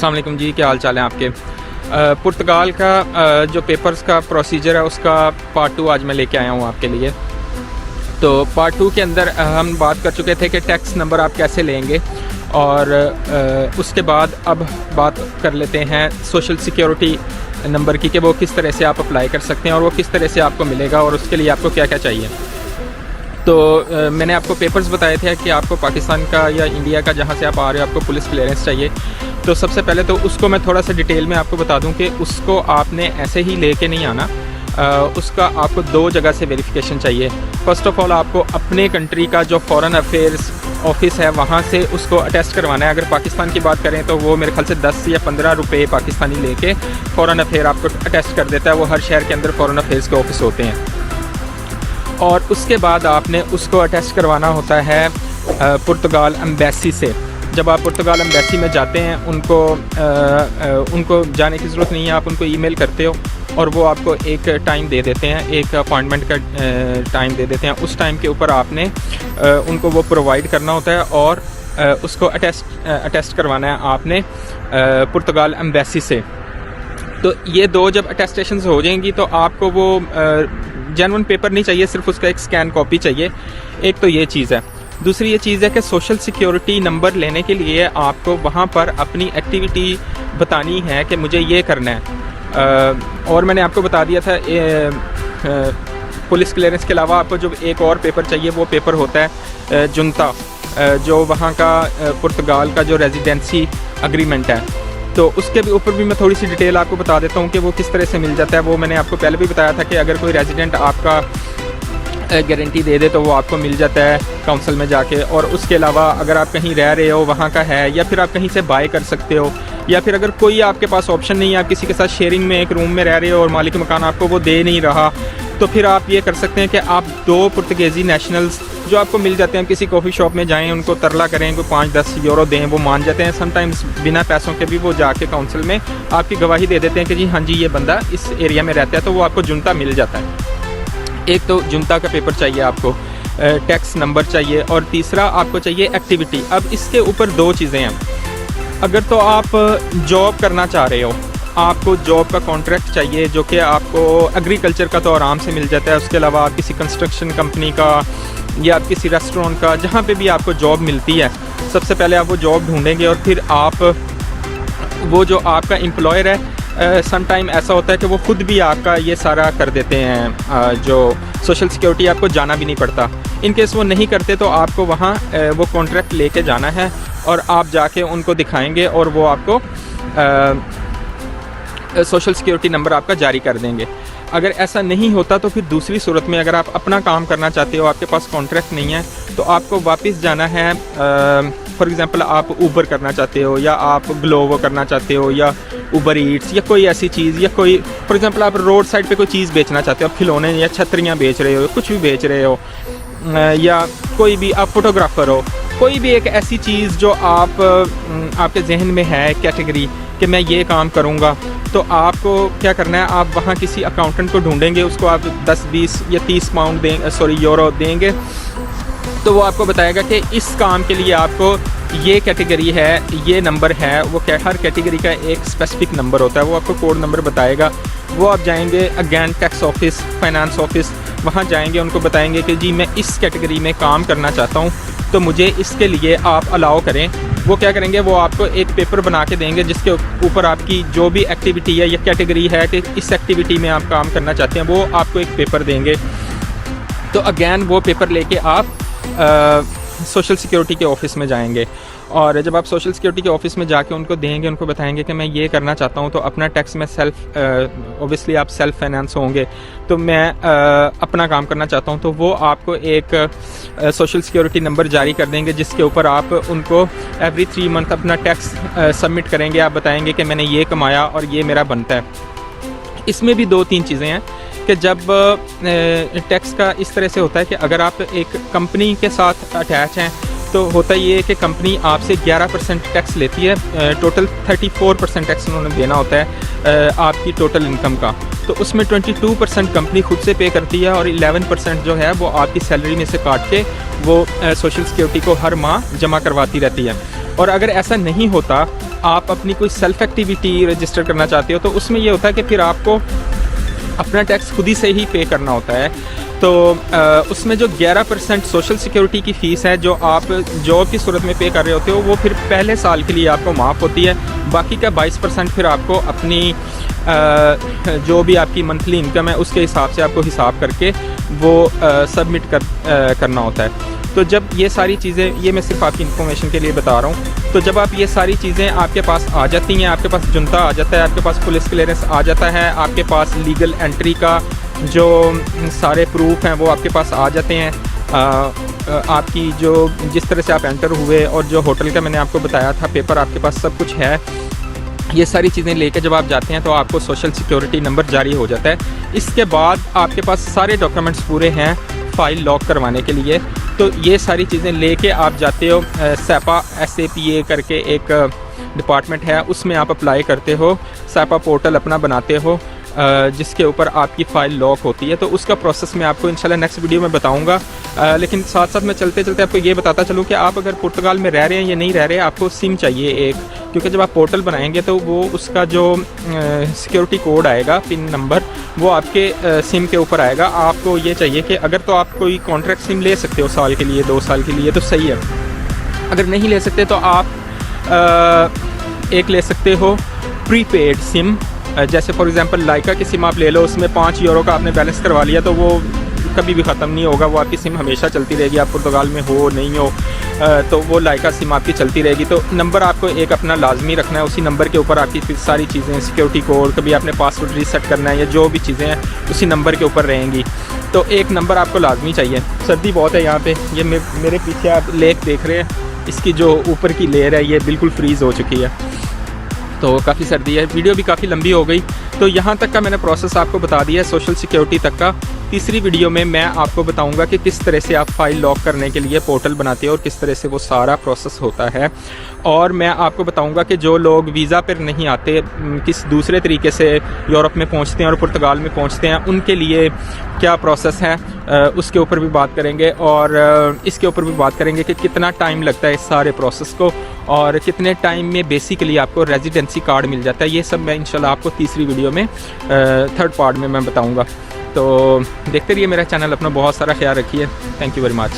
अस्सलाम वालेकुम जी, क्या हाल चाल है आपके। पुर्तगाल का जो पेपर्स का प्रोसीजर है उसका पार्ट 2 आज मैं लेके आया हूँ आपके लिए। तो पार्ट 2 के अंदर हम बात कर चुके थे कि टैक्स नंबर आप कैसे लेंगे, और उसके बाद अब बात कर लेते हैं सोशल सिक्योरिटी नंबर की कि वो किस तरह से आप अप्लाई कर सकते हैं और वो किस तरह से आपको मिलेगा और उसके लिए आपको क्या क्या चाहिए। तो मैंने आपको पेपर्स बताए थे कि आपको पाकिस्तान का या इंडिया का जहाँ से आप आ रहे हो आपको पुलिस क्लियरेंस चाहिए। तो सबसे पहले तो उसको मैं थोड़ा सा डिटेल में आपको बता दूं कि उसको आपने ऐसे ही लेके नहीं आना। उसका आपको 2 जगह से वेरिफिकेशन चाहिए। फ़र्स्ट ऑफ़ ऑल आपको अपने कंट्री का जो फॉरेन अफेयर्स ऑफिस है वहाँ से उसको अटेस्ट करवाना है। अगर पाकिस्तान की बात करें तो वो मेरे ख्याल से 10 या 15 रुपये पाकिस्तानी लेके फ़ॉरेन अफेयर आपको अटेस्ट कर देता है। वो हर शहर के अंदर फ़ॉरेन अफेयर्स के ऑफिस होते हैं। और उसके बाद आपने उसको अटेस्ट करवाना होता है पुर्तगाल एम्बेसी से। जब आप पुर्तगाल एम्बेसी में जाते हैं उनको जाने की ज़रूरत नहीं है, आप उनको ईमेल करते हो और वो आपको एक टाइम दे देते हैं, एक अपॉइंटमेंट का टाइम दे देते हैं। उस टाइम के ऊपर आपने उनको वो प्रोवाइड करना होता है और उसको अटेस्ट करवाना है आपने पुर्तगाल एम्बेसी से। तो ये 2 जब अटेस्टेशन हो जाएंगी तो आपको वो जेन्युइन पेपर नहीं चाहिए, सिर्फ उसका एक स्कैन कॉपी चाहिए। एक तो ये चीज़ है। दूसरी ये चीज़ है कि सोशल सिक्योरिटी नंबर लेने के लिए आपको वहाँ पर अपनी एक्टिविटी बतानी है कि मुझे ये करना है। और मैंने आपको बता दिया था पुलिस क्लियरेंस के अलावा आपको जो एक और पेपर चाहिए वो पेपर होता है जुनता, जो वहाँ का पुर्तगाल का जो रेजिडेंसी एग्रीमेंट है। तो उसके भी ऊपर भी मैं थोड़ी सी डिटेल आपको बता देता हूँ कि वो किस तरह से मिल जाता है। वो मैंने आपको पहले भी बताया था कि अगर कोई रेजिडेंट आपका गारंटी दे दे तो वो आपको मिल जाता है काउंसिल में जाके। और उसके अलावा अगर आप कहीं रह रहे हो वहाँ का है, या फिर आप कहीं से बाय कर सकते हो, या फिर अगर कोई आपके पास ऑप्शन नहीं है, आप किसी के साथ शेयरिंग में एक रूम में रह रहे हो और मालिक मकान आपको वो दे नहीं रहा, तो फिर आप ये कर सकते हैं कि आप 2 पुर्तगाली नेशनल्स जो आपको मिल जाते हैं, किसी कॉफ़ी शॉप में जाएं, उनको तरला करें, कोई 5-10 यूरो दें, वो मान जाते हैं। समटाइम्स बिना पैसों के भी वो जाके काउंसिल में आपकी गवाही दे देते हैं कि जी हाँ जी ये बंदा इस एरिया में रहता है, तो वो आपको जुनता मिल जाता है। एक तो जुनता का पेपर चाहिए आपको, टैक्स नंबर चाहिए, और तीसरा आपको चाहिए एक्टिविटी। अब इसके ऊपर 2 चीज़ें हैं। अगर तो आप जॉब करना चाह रहे हो, आपको जॉब का कॉन्ट्रैक्ट चाहिए जो कि आपको एग्रीकल्चर का तो आराम से मिल जाता है। उसके अलावा आप किसी कंस्ट्रक्शन कंपनी का या आप किसी रेस्टोरेंट का, जहाँ पे भी आपको जॉब मिलती है, सबसे पहले आप वो जॉब ढूंढेंगे और फिर आप वो जो आपका एम्प्लॉयर है सम टाइम ऐसा होता है कि वो खुद भी आपका ये सारा कर देते हैं, जो सोशल सिक्योरिटी आपको जाना भी नहीं पड़ता। इन केस वो नहीं करते तो आपको वहाँ वो कॉन्ट्रैक्ट लेके जाना है और आप जाके उनको दिखाएंगे और वो आपको सोशल सिक्योरिटी नंबर आपका जारी कर देंगे। अगर ऐसा नहीं होता तो फिर दूसरी सूरत में अगर आप अपना काम करना चाहते हो, आपके पास कॉन्ट्रैक्ट नहीं है, तो आपको वापस जाना है। फॉर एग्ज़ाम्पल आप ऊबर करना चाहते हो, या आप ग्लोवो करना चाहते हो, या ऊबर ईट्स, या कोई ऐसी चीज़, या कोई फॉर एग्ज़ाम्पल आप रोड साइड पे कोई चीज़ बेचना चाहते हो, आप खिलौने या छतरियाँ बेच रहे हो, कुछ भी बेच रहे हो, या कोई भी आप फोटोग्राफ़र हो, कोई भी एक ऐसी चीज़ जो आपके जहन में है कैटेगरी कि मैं ये काम करूँगा, तो आपको क्या करना है, आप वहाँ किसी अकाउंटेंट को ढूंढेंगे, उसको आप 10-20 या 30 पाउंड यूरो देंगे, तो वो आपको बताएगा कि इस काम के लिए आपको ये कैटेगरी है, ये नंबर है। वो हर कैटेगरी का एक स्पेसिफिक नंबर होता है, वो आपको कोड नंबर बताएगा। वो आप जाएंगे again tax office, finance office, वहाँ जाएंगे, उनको बताएंगे कि जी मैं इस कैटेगरी में काम करना चाहता हूँ, तो मुझे इसके लिए आप अलाउ करें। वो क्या करेंगे, वो आपको एक पेपर बना के देंगे जिसके ऊपर आपकी जो भी एक्टिविटी है या कैटेगरी है कि इस एक्टिविटी में आप काम करना चाहते हैं, वो आपको एक पेपर देंगे। तो अगेन वो पेपर लेके आप सोशल सिक्योरिटी के ऑफिस में जाएंगे, और जब आप सोशल सिक्योरिटी के ऑफिस में जाके उनको देंगे, उनको बताएंगे कि मैं ये करना चाहता हूँ, तो अपना टैक्स में ऑब्वियसली आप सेल्फ फाइनेंस होंगे, तो मैं अपना काम करना चाहता हूँ, तो वो आपको एक सोशल सिक्योरिटी नंबर जारी कर देंगे जिसके ऊपर आप उनको एवरी 3 मंथ अपना टैक्स सबमिट करेंगे। आप बताएंगे कि मैंने ये कमाया और ये मेरा बनता है। इसमें भी 2-3 चीज़ें हैं कि जब टैक्स का इस तरह से होता है कि अगर आप एक कंपनी के साथ अटैच हैं तो होता ये है कि कंपनी आपसे 11% टैक्स लेती है, टोटल 34% टैक्स उन्होंने देना होता है। आपकी टोटल इनकम का, तो उसमें 22% कंपनी खुद से पे करती है और 11% जो है वो आपकी सैलरी में से काट के वो सोशल सिक्योरिटी को हर माह जमा करवाती रहती है। और अगर ऐसा नहीं होता, आप अपनी कोई सेल्फ एक्टिविटी रजिस्टर करना चाहते हो, तो उसमें ये होता है कि फिर आपको अपना टैक्स खुद ही से ही पे करना होता है। तो उसमें जो 11% सोशल सिक्योरिटी की फ़ीस है जो आप जॉब की सूरत में पे कर रहे होते हो, वो फिर पहले साल के लिए आपको माफ़ होती है। बाकी का 22% फिर आपको अपनी जो भी आपकी मंथली इनकम है उसके हिसाब से आपको हिसाब करके वो सबमिट करना होता है। तो जब ये सारी चीज़ें, ये मैं सिर्फ आपकी इन्फॉर्मेशन के लिए बता रहा हूँ, तो जब आप ये सारी चीज़ें आपके पास आ जाती हैं, आपके पास जुनता आ जाता है, आपके पास पुलिस क्लियरेंस आ जाता है, आपके पास लीगल एंट्री का जो सारे प्रूफ हैं वो आपके पास आ जाते हैं, आपकी जो जिस तरह से आप एंटर हुए और जो होटल का मैंने आपको बताया था पेपर आपके पास सब कुछ है, ये सारी चीज़ें लेके जब आप जाते हैं तो आपको सोशल सिक्योरिटी नंबर जारी हो जाता है। इसके बाद आपके पास सारे डॉक्यूमेंट्स पूरे हैं फ़ाइल लॉक करवाने के लिए। तो ये सारी चीज़ें लेके आप जाते हो, सैपा SAPA करके एक डिपार्टमेंट है, उसमें आप अप्लाई करते हो, सैपा पोर्टल अपना बनाते हो जिसके ऊपर आपकी फ़ाइल लॉक होती है। तो उसका प्रोसेस मैं आपको इंशाल्लाह नेक्स्ट वीडियो में बताऊंगा। लेकिन साथ साथ मैं चलते चलते आपको ये बताता चलूँ कि आप अगर पुर्तगाल में रह रहे हैं या नहीं रह रहे, आपको सिम चाहिए एक, क्योंकि जब आप पोर्टल बनाएंगे तो वो उसका जो सिक्योरिटी कोड आएगा, पिन नंबर, वो आपके सिम के ऊपर आएगा। आपको ये चाहिए कि अगर तो आप कोई कॉन्ट्रैक्ट सिम ले सकते हो साल के लिए, 2 साल के लिए, तो सही है। अगर नहीं ले सकते तो आप एक ले सकते हो प्रीपेड सिम, जैसे फॉर एग्जांपल लाइका की सिम आप ले लो, उसमें 5 यूरो का आपने बैलेंस करवा लिया तो वो कभी भी ख़त्म नहीं होगा, वो आपकी सिम हमेशा चलती रहेगी, आप पुर्तगाल में हो नहीं हो तो वो लाइका सिम आपकी चलती रहेगी। तो नंबर आपको एक अपना लाजमी रखना है, उसी नंबर के ऊपर आपकी फिर सारी चीज़ें, सिक्योरिटी कोड, कभी आपने पासवर्ड रीसेट करना है या जो भी चीज़ें हैं उसी नंबर के ऊपर रहेंगी। तो एक नंबर आपको लाजमी चाहिए। सर्दी बहुत है यहाँ पर, ये मेरे पीछे आप लेक देख रहे हैं, इसकी जो ऊपर की लेयर है ये बिल्कुल फ्रीज़ हो चुकी है, तो काफ़ी सर्दी है। वीडियो भी काफ़ी लंबी हो गई, तो यहाँ तक का मैंने प्रोसेस आपको बता दिया है सोशल सिक्योरिटी तक का। तीसरी वीडियो में मैं आपको बताऊंगा कि किस तरह से आप फाइल लॉक करने के लिए पोर्टल बनाते हो और किस तरह से वो सारा प्रोसेस होता है। और मैं आपको बताऊंगा कि जो लोग वीज़ा पर नहीं आते, किस दूसरे तरीके से यूरोप में पहुंचते हैं और पुर्तगाल में पहुंचते हैं, उनके लिए क्या प्रोसेस है उसके ऊपर भी बात करेंगे। और इसके ऊपर भी बात करेंगे कि कितना टाइम लगता है इस सारे प्रोसेस को और कितने टाइम में बेसिकली आपको रेजिडेंसी कार्ड मिल जाता है। ये सब मैं इंशाल्लाह आपको तीसरी वीडियो में थर्ड पार्ट में मैं बताऊंगा। तो देखते रहिए मेरा चैनल, अपना बहुत सारा ख्याल रखिए। Thank you very much.